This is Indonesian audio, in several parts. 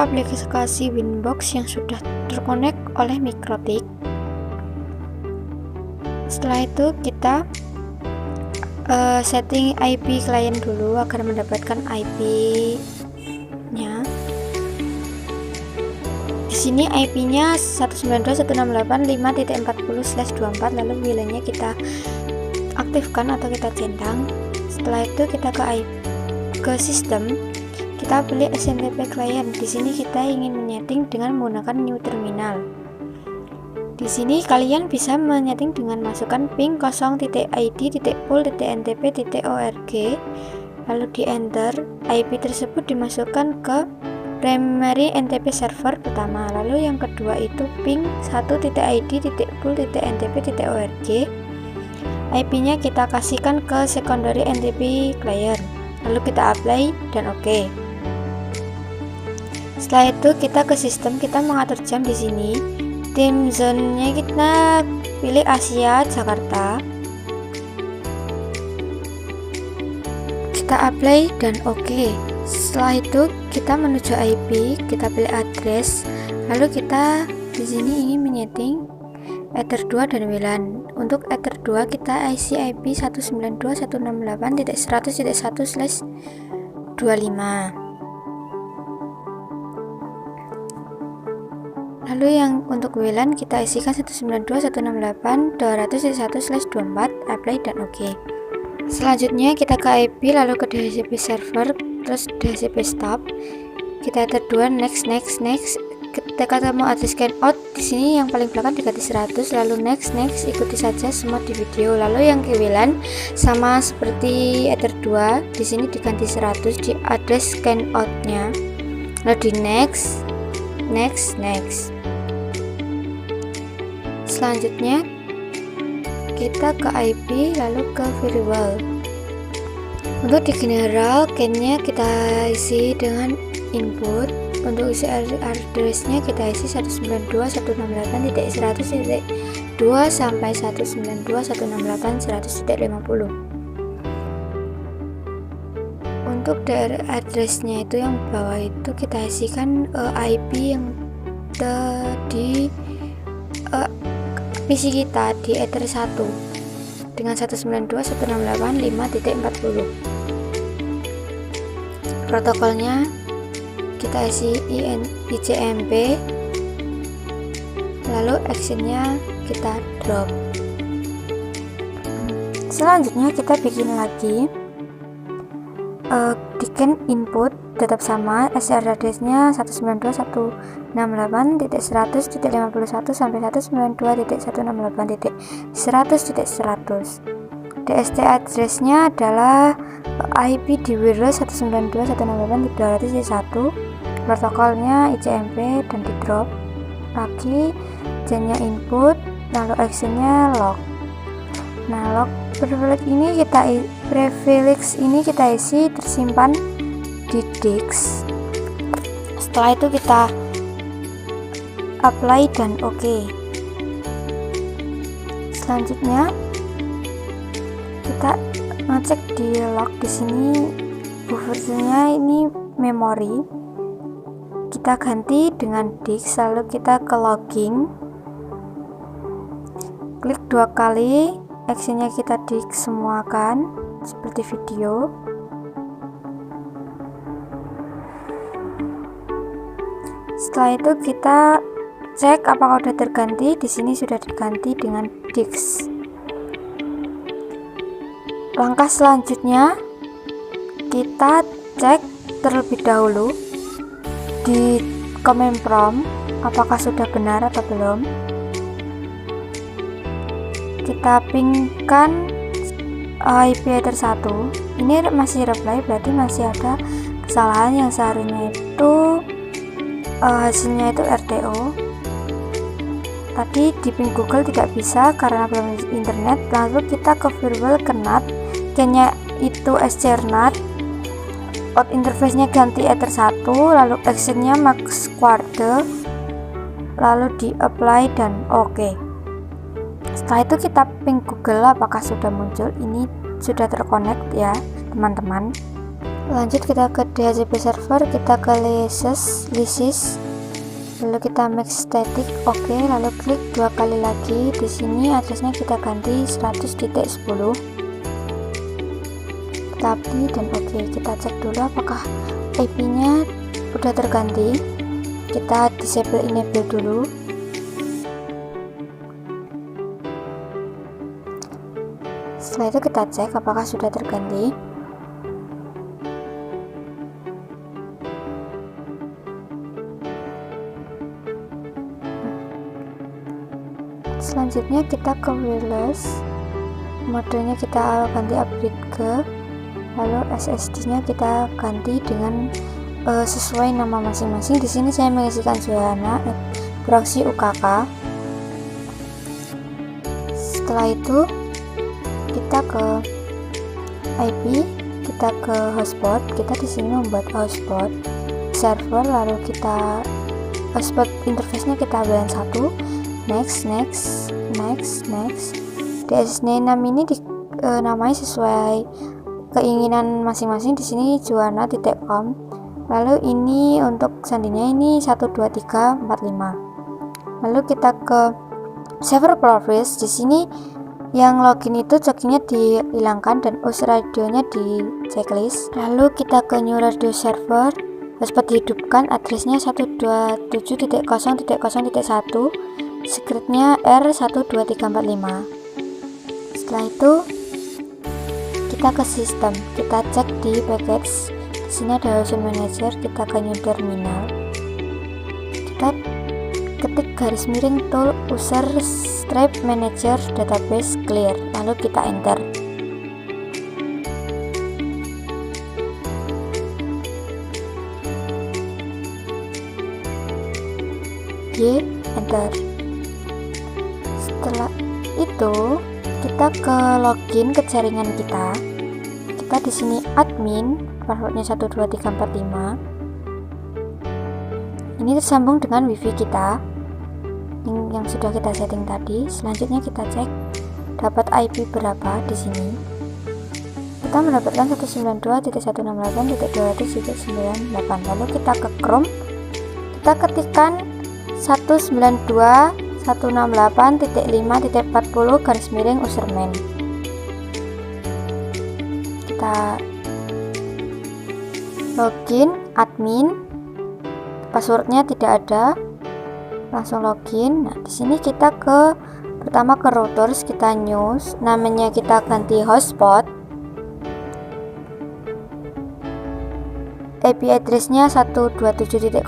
aplikasi Winbox yang sudah terkonek oleh Mikrotik. Setelah itu kita setting IP klien dulu agar mendapatkan IP-nya. Di sini IP-nya 192.168.5.40/24, lalu VLAN-nya kita aktifkan atau kita centang. Setelah itu kita ke sistem, kita pilih SMTP client. Di sini kita ingin menyeting dengan menggunakan new terminal. Di sini kalian bisa menyeting dengan masukkan ping 0.id.pool.ntp.org, lalu di enter. IP tersebut dimasukkan ke primary NTP server pertama, lalu yang kedua itu ping 1.id.pool.ntp.org. IP-nya kita kasihkan ke secondary NTP client, lalu kita apply dan oke. Setelah itu kita ke sistem, kita mengatur jam. Di sini time zone-nya kita pilih Asia Jakarta, kita apply dan oke. Setelah itu kita menuju IP, kita pilih address, lalu kita di sini ingin menyeting Ether 2 dan WLAN. Untuk Ether 2 kita isi IP 192.168.100/25. Lalu yang untuk WLAN kita isikan 192.168.200.1/24, apply dan oke. Selanjutnya kita ke IP, lalu ke DHCP server, terus DHCP stop. Kita Ether 2, next. Ketika ketemu address scan out, di sini yang paling belakang diganti 100, lalu next, ikuti saja semua di video. Lalu yang ke WLAN sama seperti Ether 2, di sini diganti 100 di address scan out-nya. Lalu di next. Selanjutnya kita ke IP, lalu ke firewall. Untuk di general CAN-nya kita isi dengan input. Untuk isi address-nya kita isi 192.168.100.2 sampai 192.168.100.50. Untuk daerah address-nya itu yang bawah itu kita isikan IP yang di PC kita di Ether 1 dengan 192.168.5.40. Protokolnya kita isi ICMP, lalu actionnya kita drop. Selanjutnya kita bikin lagi di CAN input tetap sama, SR address-nya 192.168.100.51 sampai 192.168.100.100. DST address-nya adalah IP di wireless 192.168.200.1. Protokolnya ICMP dan di drop lagi. Gen-nya input, lalu action-nya log. Nah, log privilege ini kita isi tersimpan di disk. Setelah itu kita apply dan oke. Selanjutnya kita ngecek di log. Di sini buffernya ini memori, kita ganti dengan disk, lalu kita ke logging, klik 2 kali, actionnya kita disk semuakan seperti video. Setelah itu kita cek apakah sudah terganti. Di sini sudah diganti dengan disk. Langkah selanjutnya kita cek terlebih dahulu di command prompt apakah sudah benar atau belum. Kita pingkan IP Ether 1, ini masih reply, berarti masih ada kesalahan yang seharusnya itu hasilnya itu RTO. Tadi di ping Google tidak bisa karena belum internet. Lalu kita ke firewall ke NAT, CAN-nya itu SCR-NAT, out interface-nya ganti Ether 1, lalu action-nya max quarter, lalu di apply dan oke. Setelah itu kita ping Google apakah sudah muncul. Ini sudah terconnect ya teman-teman. Lanjut kita ke DHCP server, kita ke lisis, lalu kita make static, oke, lalu klik 2 kali lagi. Di sini addressnya kita ganti 100.10, tapi dan oke. Kita cek dulu apakah IP nya udah terganti. Kita disable enable dulu. Setelah itu kita cek apakah sudah terganti. Selanjutnya kita ke wireless, modenya kita ganti upgrade ke, lalu SSD nya kita ganti dengan sesuai nama masing-masing. Di sini saya mengisikan Zoyana proxy UKK. Setelah itu kita ke IP, kita ke hotspot, kita di sini membuat hotspot server, lalu kita hotspot interface-nya kita ambil 1, next. DSN name ini namanya sesuai keinginan masing-masing. Di sini Joanna.com. Lalu ini untuk sandinya ini 12345. Lalu kita ke server profiles. Di sini yang login itu checkingnya dihilangkan dan host radionya di checklist. Lalu kita ke new radio server, hotspot dihidupkan, addressnya 127.0.0.1, secretnya R12345. Setelah itu kita ke sistem, kita cek di package. Di sini ada user manager, kita ke new terminal, kita ketik garis miring tool user strap manager database clear, lalu kita enter. Enter. Setelah itu kita ke login ke jaringan kita. Kita di sini admin, passwordnya 12345. Ini tersambung dengan wifi kita yang sudah kita setting tadi. Selanjutnya kita cek dapat IP berapa. Di sini kita mendapatkan 192.168.200.98. Lalu kita ke Chrome, kita ketikkan 192.168.5.40 garis miring userman. Kita login admin, passwordnya tidak ada, langsung login. Nah, di sini kita pertama ke routers, kita news, namanya kita ganti hotspot, IP addressnya 127.0.0.1,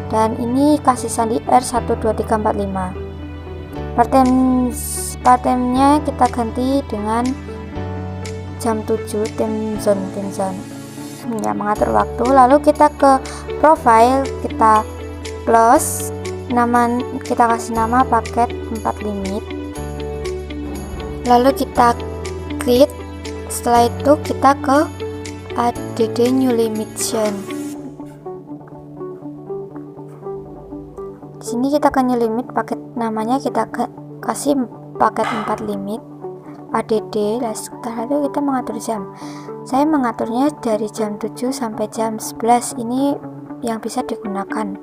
dan ini kasih sandi R12345. Part-time-nya kita ganti dengan jam 7, time zone ya, mengatur waktu. Lalu kita ke profile, kita close, kita kasih nama paket 4 limit, lalu kita create. Setelah itu kita ke add new limitation. Di sini kita ke new limit, paket namanya kita kasih paket 4 limit add. Setelah itu kita mengatur jam. Saya mengaturnya dari jam 7 sampai jam 11, ini yang bisa digunakan.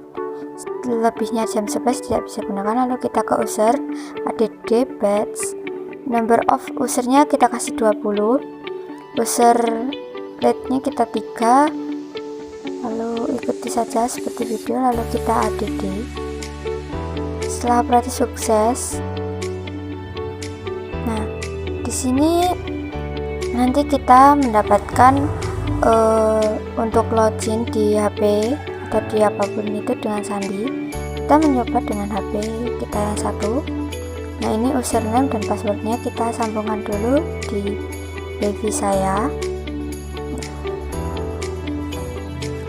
Lebihnya jam 11 tidak bisa digunakan. Lalu kita ke user, add batch, number of usernya kita kasih 20, user rate-nya kita 3, lalu ikuti saja seperti video. Lalu kita add. Setelah operasi sukses, nah di sini nanti kita mendapatkan untuk login di HP atau di apapun itu dengan sandi. Kita mencoba dengan HP kita yang satu. Nah, ini username dan passwordnya kita sambungkan dulu di wifi saya.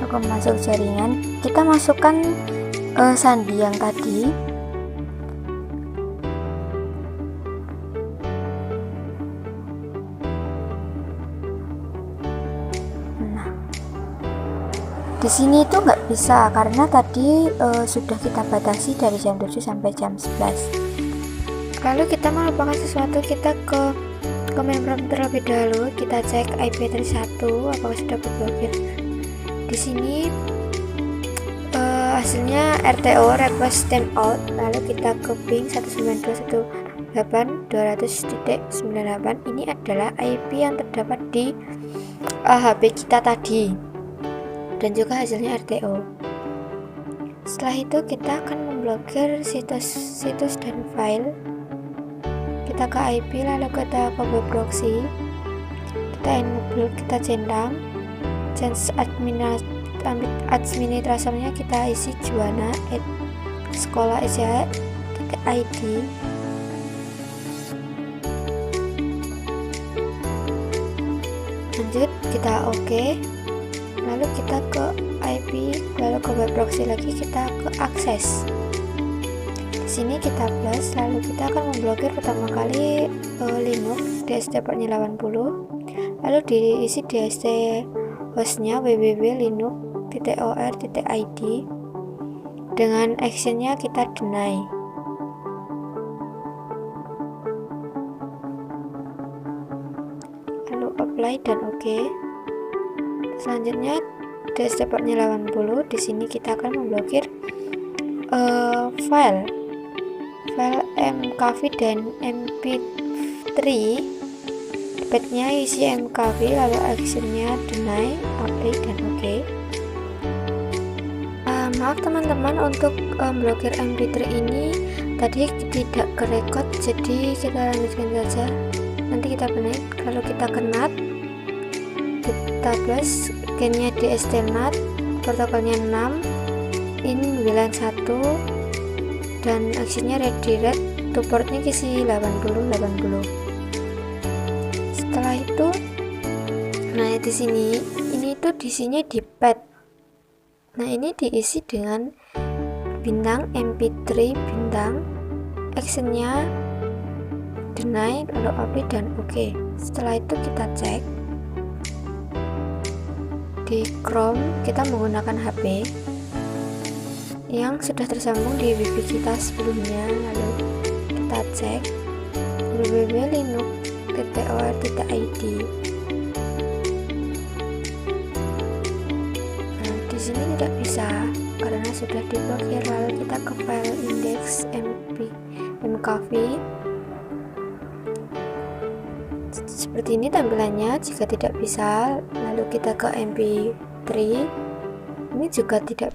Aku masuk jaringan, kita masukkan sandi yang tadi. Di sini itu nggak bisa karena tadi sudah kita batasi dari jam 7 sampai jam 11. Lalu kita melupakan sesuatu, kita ke command prompt terlebih dahulu, kita cek IP address 1 apakah sudah berblokir. Di sini hasilnya RTO request timeout, lalu kita ke ping 192.168.200.98. Ini adalah IP yang terdapat di HP kita tadi dan juga hasilnya RTO. Setelah itu kita akan memblokir situs dan file. Kita ke IP, lalu kita ke web proxy, kita enable, kita centang, change administratornya kita isi juwana@sekolah.id. Lanjut kita oke, lalu kita ke IP, lalu ke web proxy lagi, kita ke akses. Di sini kita plus, lalu kita akan memblokir pertama kali Linux DST portnya 80, lalu diisi DST hostnya www.linux.or.id. dengan actionnya kita deny. Lalu apply dan oke. Selanjutnya DST portnya 80, di sini kita akan memblokir file mkv dan mp3. Pathnya isi mkv, lalu actionnya deny, apply dan oke. Maaf teman-teman, untuk blokir mp3 ini tadi tidak kerekod, jadi kita lanjutkan saja. Nanti kita benahi. Kalau kita ke NAT, kita plus gennya DST-NAT, protokolnya 6 in 91, dan actionnya redirect to portnya isi 80. Setelah itu, nah di sini ini tuh diisinya di path. Nah ini diisi dengan bintang mp3 bintang, actionnya deny, lalu apply dan oke. Setelah itu kita cek di Chrome, kita menggunakan HP yang sudah tersambung di wifi kita sebelumnya, lalu kita cek www.linux.or.id. Nah di sini tidak bisa karena sudah diblokir. Lalu kita ke file index mkv. Seperti ini tampilannya jika tidak bisa. Lalu kita ke mp3, ini juga tidak.